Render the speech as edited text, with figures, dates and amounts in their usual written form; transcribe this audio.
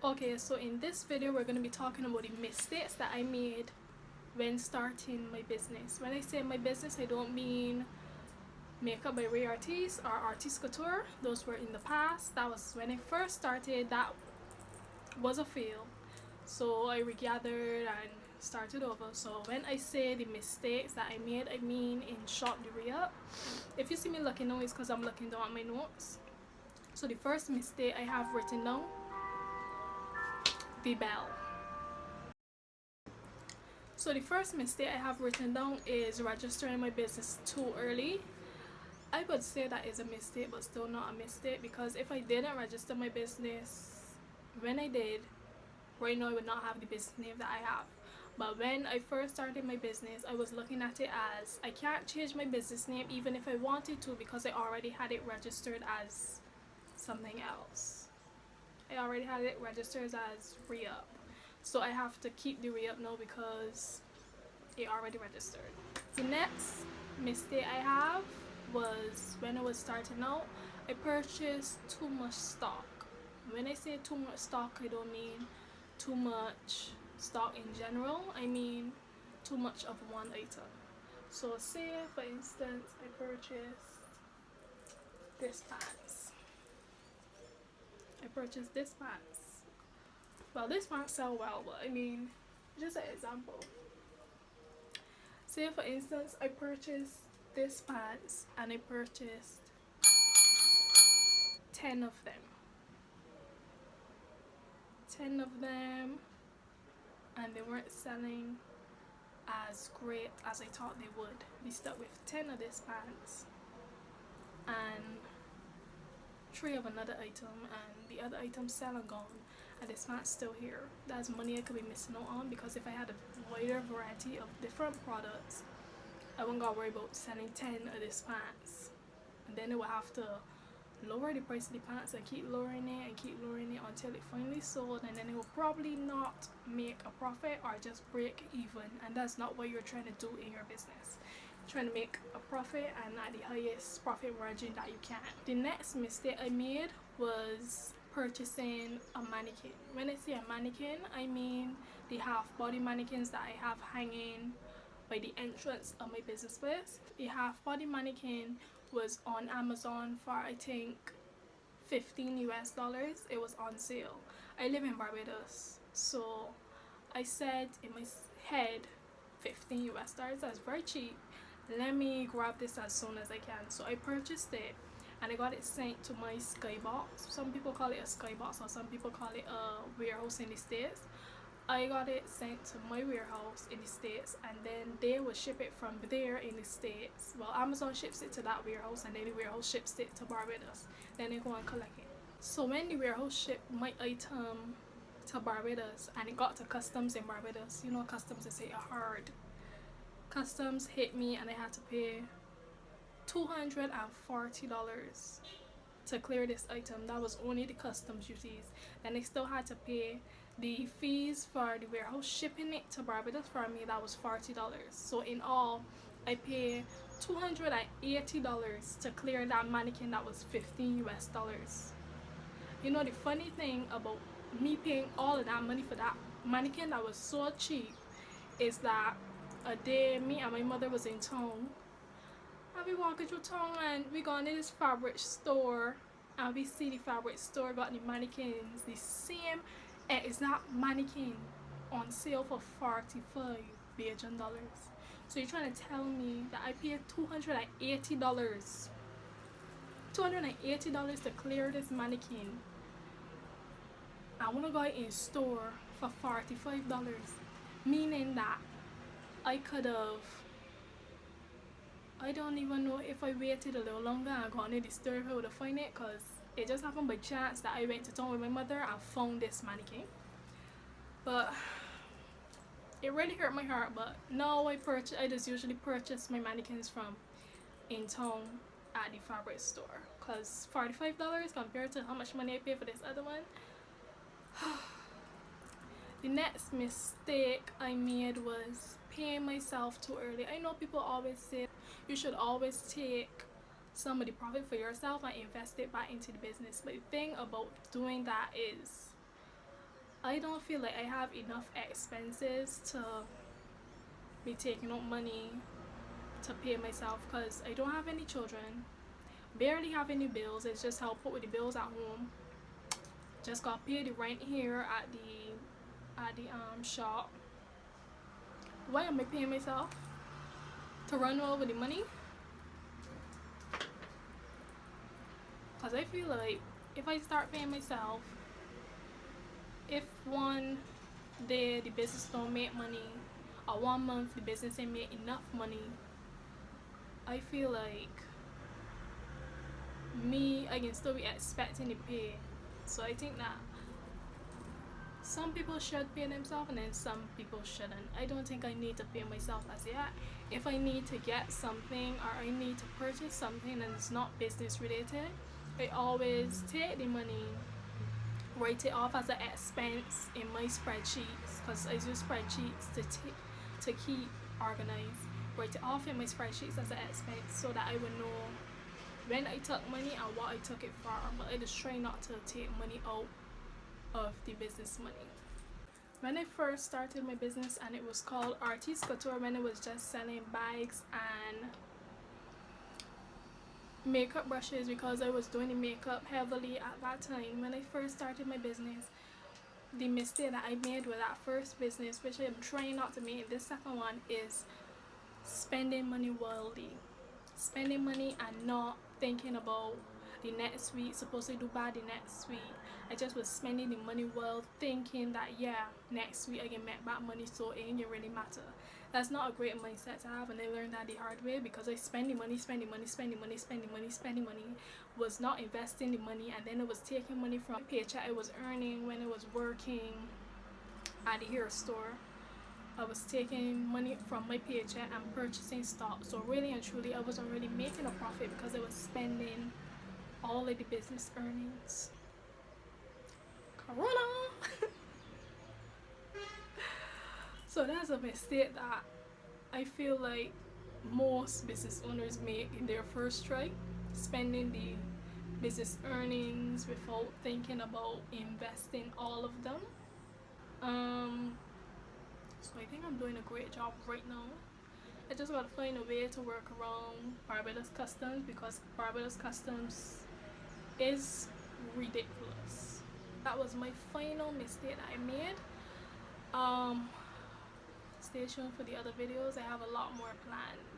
Okay, so in this video we're going to be talking about the mistakes that I made when starting my business. When I say my business, I don't mean Makeup by Reann Artiste or Artiste Couture. Those were in the past. That was when I first started. That was a fail. So I regathered and started over. So when I say the mistakes that I made, I mean in short the re-up. If you see me looking down, it's because I'm looking down at my notes. So the first mistake I have written down, the bell. So the first mistake I have written down is registering my business too early. I would say that is a mistake, but still not a mistake, because if I didn't register my business when I did, right now I would not have the business name that I have. But when I first started my business, I was looking at it as I can't change my business name even if I wanted to, because I already had it registered as something else. I already had it registered as re-up. So I have to keep the re-up now because it already registered. The next mistake I have was when I was starting out, I purchased too much stock. When I say too much stock, I don't mean too much stock in general, I mean too much of one item. So say for instance I purchased this pants. Well, this pants sell well, but I mean, just an example. Say for instance I purchased this pants and I purchased 10 of them. 10 of them, and they weren't selling as great as I thought they would. We stuck with 10 of this pants and 3 of another item, and the other item sell and gone, and this pants still here. That's money I could be missing out on, because if I had a wider variety of different products, I wouldn't gotta worry about selling 10 of this pants, and then I would have to lower the price of the pants and keep lowering it until it finally sold, and then it will probably not make a profit or just break even, and that's not what you're trying to do in your business. You're trying to make a profit and at the highest profit margin that you can. The next mistake I made was purchasing a mannequin. When I say a mannequin, I mean the half body mannequins that I have hanging by the entrance of my business place. The half body mannequin was on Amazon for I think $15 US. It was on sale. I live in Barbados, so I said in my head $15 US, that's very cheap. Let me grab this as soon as I can. So I purchased it and I got it sent to my skybox. Some people call it a skybox or some people call it a warehouse in the States. I got it sent to my warehouse in the States, and then they will ship it from there in the States. Well, Amazon ships it to that warehouse, and then the warehouse ships it to Barbados. Then they go and collect it. So when the warehouse shipped my item to Barbados and it got to customs in Barbados, you know, customs is hard. Customs hit me and I had to pay $240 to clear this item. That was only the customs duties. Then I still had to pay the fees for the warehouse shipping it to Barbados. For me, that was $40. So in all, I paid $280 to clear that mannequin that was $15 US. You know, the funny thing about me paying all of that money for that mannequin that was so cheap is that a day me and my mother was in town, and we walking through town and we go into this fabric store, and we see the fabric store got the mannequins, the same exact mannequin on sale for $45 Bajan. So you're trying to tell me that I paid $280 to clear this mannequin? I want to go in store for $45, meaning that I could have, I don't even know if I waited a little longer and gone in the store if I would have found it, because it just happened by chance that I went to town with my mother and found this mannequin. But it really hurt my heart. But now I just usually purchase my mannequins from in town at the fabric store, because $45 compared to how much money I pay for this other one. The next mistake I made was paying myself too early. I know people always say you should always take some of the profit for yourself and invest it back into the business, but the thing about doing that is I don't feel like I have enough expenses to be taking out money to pay myself, because I don't have any children, barely have any bills. It's just help out with the bills at home. Just got pay the rent here at the shop. Why am I paying myself to run over the money? Because I feel like if I start paying myself, if one day the business don't make money, or 1 month the business ain't make enough money, I feel like I can still be expecting the pay. So I think that some people should pay themselves and then some people shouldn't. I don't think I need to pay myself as yet. If I need to get something or I need to purchase something and it's not business related, I always take the money, write it off as an expense in my spreadsheets, because I use spreadsheets to keep organized. Write it off in my spreadsheets as an expense so that I would know when I took money and what I took it for. But I just try not to take money out of the business money. When I first started my business, and it was called Artist Couture, when it was just selling bags and makeup brushes, because I was doing the makeup heavily at that time. When I first started my business, the mistake that I made with that first business, which I'm trying not to make in this second one, is spending money wildly. Spending money and not thinking about the next week. Supposed to do bad the next week. I just was spending the money well, thinking that yeah, next week I can make back money, so it ain't really matter. That's not a great mindset to have, and I learned that the hard way, because I spending money, was not investing the money, and then it was taking money from the paycheck I was earning when I was working at the hair store. I was taking money from my paycheck and purchasing stock. So really and truly, I wasn't really making a profit because I was spending all of the business earnings. Corona! So that's a mistake that I feel like most business owners make in their first try. Spending the business earnings without thinking about investing all of them. So I think I'm doing a great job right now. I just gotta find a way to work around Barbados Customs, because Barbados Customs is ridiculous. That was my final mistake that I made. Stay tuned for the other videos. I have a lot more planned.